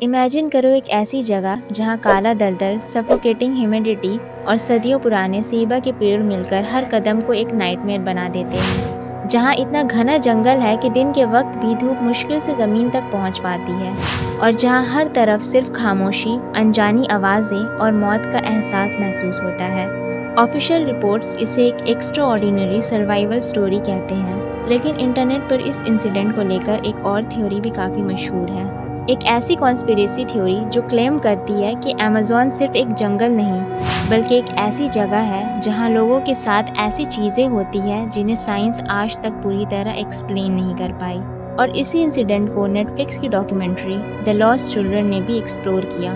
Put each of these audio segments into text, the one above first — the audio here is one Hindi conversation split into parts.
इमेजिन करो एक ऐसी जगह जहां काला दलदल, सफोकेटिंग ह्यूमिडिटी और सदियों पुराने सेबा के पेड़ मिलकर हर कदम को एक नाइटमेयर बना देते हैं। जहां इतना घना जंगल है कि दिन के वक्त भी धूप मुश्किल से ज़मीन तक पहुंच पाती है और जहां हर तरफ सिर्फ खामोशी, अनजानी आवाज़ें और मौत का एहसास महसूस होता है। ऑफिशियल रिपोर्ट्स इसे एक एक्स्ट्रा ऑर्डिनरी सर्वाइवल स्टोरी कहते हैं, लेकिन इंटरनेट पर इस इंसिडेंट को लेकर एक और थ्योरी भी काफ़ी मशहूर है। एक ऐसी कॉन्स्पिरेसी थ्योरी जो क्लेम करती है कि अमेज़न सिर्फ एक जंगल नहीं, बल्कि एक ऐसी जगह है जहां लोगों के साथ ऐसी चीज़ें होती हैं जिन्हें साइंस आज तक पूरी तरह एक्सप्लेन नहीं कर पाई। और इसी इंसिडेंट को नेटफ्लिक्स की डॉक्यूमेंट्री द लॉस्ट चिल्ड्रन ने भी एक्सप्लोर किया।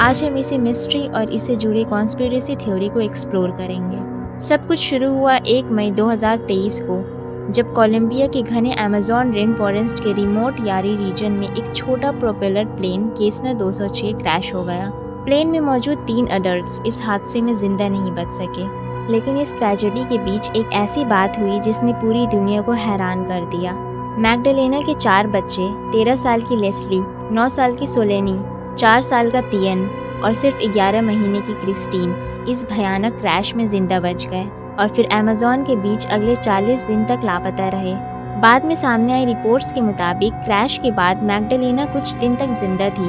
आज हम इसे मिस्ट्री और इससे जुड़ी कॉन्स्पिरेसी थ्योरी को एक्सप्लोर करेंगे। सब कुछ शुरू हुआ 1 मई 2023 को, जब कोलंबिया के घने अमेज़न रेन फॉरेस्ट के रिमोट यारी रीजन में एक छोटा प्रोपेलर प्लेन केसनर 206 क्रैश हो गया। प्लेन में मौजूद 3 अडल्ट्स इस हादसे में जिंदा नहीं बच सके, लेकिन इस ट्रेजेडी के बीच एक ऐसी बात हुई जिसने पूरी दुनिया को हैरान कर दिया। मैग्डलेना के 4 बच्चे, 13 साल की लेस्ली, 9 साल की सोलेनी, 4 साल का तियन और सिर्फ 11 महीने की क्रिस्टीन इस भयानक क्रैश में जिंदा बच गए और फिर अमेज़न के बीच अगले 40 दिन तक लापता रहे। बाद में सामने आई रिपोर्ट्स के मुताबिक क्रैश के बाद मैग्डलेना कुछ दिन तक जिंदा थी।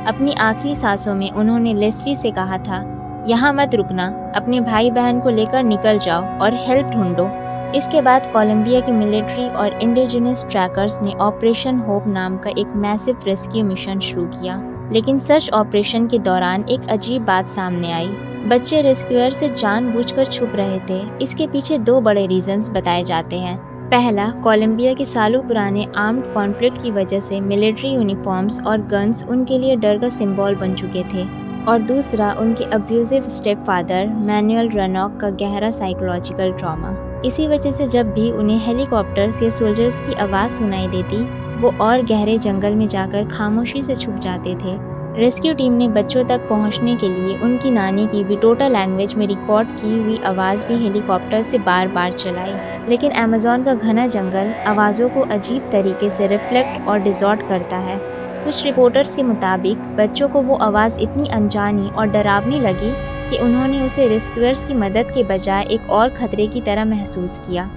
अपनी आखिरी सांसों में उन्होंने लेस्ली से कहा था, यहाँ मत रुकना, अपने भाई बहन को लेकर निकल जाओ और हेल्प ढूंढो। इसके बाद कोलंबिया की मिलिट्री और इंडिजिनस ट्रैकर्स ने ऑपरेशन होप नाम का एक मैसिव रेस्क्यू मिशन शुरू किया। लेकिन सर्च ऑपरेशन के दौरान एक अजीब बात सामने आई। बच्चे रेस्क्यूअर से जानबूझकर छुप रहे थे। इसके पीछे 2 बड़े रीजंस बताए जाते हैं। पहला, कोलंबिया के सालों पुराने आर्म्ड कॉन्फ्लिक्ट की वजह से मिलिट्री यूनिफॉर्म्स और गन्स उनके लिए डर का सिंबल बन चुके थे, और दूसरा, उनके अब्यूजिव स्टेप फादर मैनुअल रनॉक का गहरा साइकोलॉजिकल ट्रॉमा। इसी वजह से जब भी उन्हें हेलीकॉप्टर्स या सोल्जर्स की आवाज़ सुनाई देती, वो और गहरे जंगल में जाकर खामोशी से छुप जाते थे। रेस्क्यू टीम ने बच्चों तक पहुंचने के लिए उनकी नानी की विटोटा लैंग्वेज में रिकॉर्ड की हुई आवाज़ भी हेलीकॉप्टर से बार बार चलाई, लेकिन अमेज़न का घना जंगल आवाज़ों को अजीब तरीके से रिफ्लेक्ट और डिसॉर्ट करता है। कुछ रिपोर्टर्स के मुताबिक बच्चों को वो आवाज़ इतनी अनजानी और डरावनी लगी कि उन्होंने उसे रेस्क्यूअर्स की मदद के बजाय एक और खतरे की तरह महसूस किया।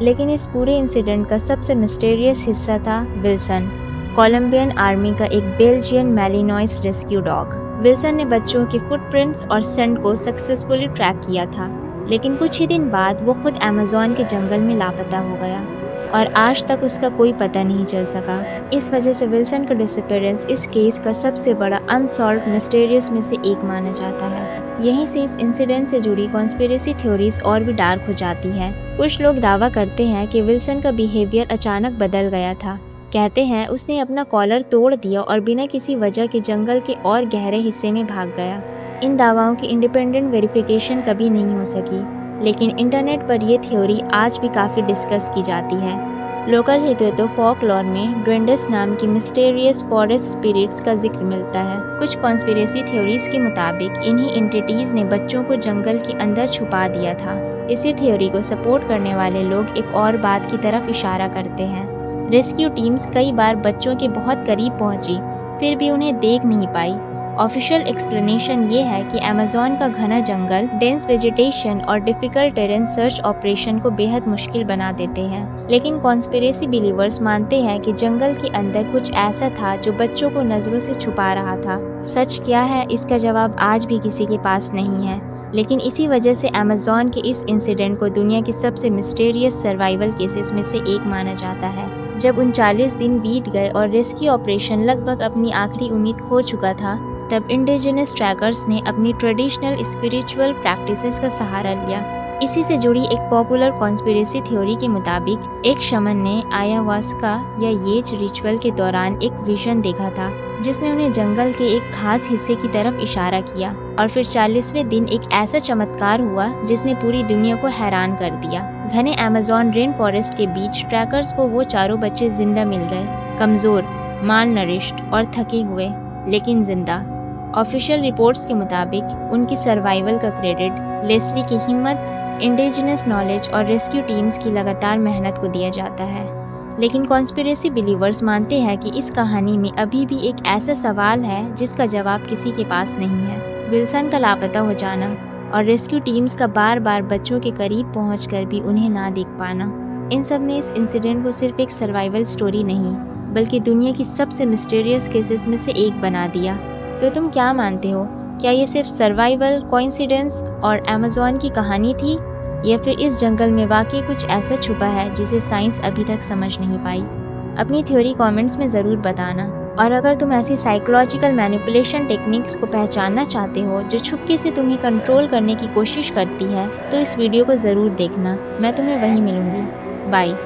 लेकिन इस पूरे इंसिडेंट का सबसे मिस्टीरियस हिस्सा था विल्सन, कोलंबियन आर्मी का एक बेल्जियन मैलिनॉइस रेस्क्यू डॉग। विल्सन ने बच्चों के फुटप्रिंट्स और सेंट को सक्सेसफुली ट्रैक किया था, लेकिन कुछ ही दिन बाद वो खुद अमेज़न के जंगल में लापता हो गया और आज तक उसका कोई पता नहीं चल सका। इस वजह से विल्सन का डिसअपीयरेंस इस केस का सबसे बड़ा अनसॉल्व्ड मिस्टीरियस में से एक माना जाता है। यहीं से इस इंसिडेंट से जुड़ी कॉन्स्पिरेसी थ्योरीज और भी डार्क हो जाती हैं। कुछ लोग दावा करते हैं कि विल्सन का बिहेवियर अचानक बदल गया था। कहते हैं उसने अपना कॉलर तोड़ दिया और बिना किसी वजह के जंगल के और गहरे हिस्से में भाग गया। इन दावाओं की इंडिपेंडेंट वेरिफिकेशन कभी नहीं हो सकी, लेकिन इंटरनेट पर यह थ्योरी आज भी काफ़ी डिस्कस की जाती है। लोकल हितों फोकलॉर में ड्वेंडस नाम की मिस्टीरियस फॉरेस्ट स्पिरिट्स का जिक्र मिलता है। कुछ कॉन्स्पिरेसी थ्योरीज के मुताबिक इन्हीं एंटिटीज़ ने बच्चों को जंगल के अंदर छुपा दिया था। इसी थ्योरी को सपोर्ट करने वाले लोग एक और बात की तरफ इशारा करते हैं। रेस्क्यू टीम्स कई बार बच्चों के बहुत करीब पहुंची, फिर भी उन्हें देख नहीं पाई। ऑफिशियल एक्सप्लेनेशन ये है कि अमेज़न का घना जंगल, डेंस वेजिटेशन और डिफिकल्ट टेरेन सर्च ऑपरेशन को बेहद मुश्किल बना देते हैं। लेकिन कॉन्स्पिरेसी बिलीवर्स मानते हैं कि जंगल के अंदर कुछ ऐसा था जो बच्चों को नज़रों से छुपा रहा था। सच क्या है, इसका जवाब आज भी किसी के पास नहीं है, लेकिन इसी वजह से अमेज़न के इस इंसिडेंट को दुनिया के सबसे मिस्टीरियस सर्वाइवल केसेस में से एक माना जाता है। जब 39 दिन बीत गए और रेस्क्यू ऑपरेशन लगभग अपनी आखिरी उम्मीद खो चुका था, तब इंडिजिनस ट्रैकर्स ने अपनी ट्रेडिशनल स्पिरिचुअल प्रैक्टिसेस का सहारा लिया। इसी से जुड़ी एक पॉपुलर कॉन्स्पिरेसी थ्योरी के मुताबिक एक शमन ने ayahuasca या येज रिचुअल के दौरान एक विजन देखा था, जिसने उन्हें जंगल के एक खास हिस्से की तरफ इशारा किया, और फिर 40वें दिन एक ऐसा चमत्कार हुआ जिसने पूरी दुनिया को हैरान कर दिया। घने अमेज़न रेन फॉरेस्ट के बीच ट्रैकर्स को वो चारों बच्चे जिंदा मिल गए, कमज़ोर, माल नरिश्ड और थके हुए, लेकिन जिंदा। ऑफिशियल रिपोर्ट्स के मुताबिक उनकी सर्वाइवल का क्रेडिट लेस्ली की हिम्मत, इंडिजिनस नॉलेज और रेस्क्यू टीम्स की लगातार मेहनत को दिया जाता है। लेकिन कॉन्स्पिरेसी बिलीवर्स मानते हैं कि इस कहानी में अभी भी एक ऐसा सवाल है जिसका जवाब किसी के पास नहीं है। विल्सन का लापता हो जाना और रेस्क्यू टीम्स का बार बार बच्चों के करीब पहुंचकर भी उन्हें ना देख पाना, इन सब ने इस इंसिडेंट को सिर्फ एक सर्वाइवल स्टोरी नहीं बल्कि दुनिया की सबसे मिस्टीरियस केसेस में से एक बना दिया। तो तुम क्या मानते हो, क्या ये सिर्फ सर्वाइवल, कोइंसिडेंस और अमेज़न की कहानी थी, या फिर इस जंगल में वाकई कुछ ऐसा छुपा है जिसे साइंस अभी तक समझ नहीं पाई? अपनी थ्योरी कमेंट्स में ज़रूर बताना। और अगर तुम ऐसी साइकोलॉजिकल मैनिपुलेशन टेक्निक्स को पहचानना चाहते हो जो छुपके से तुम्हें कंट्रोल करने की कोशिश करती है, तो इस वीडियो को ज़रूर देखना। मैं तुम्हें वहीं मिलूंगी। बाय।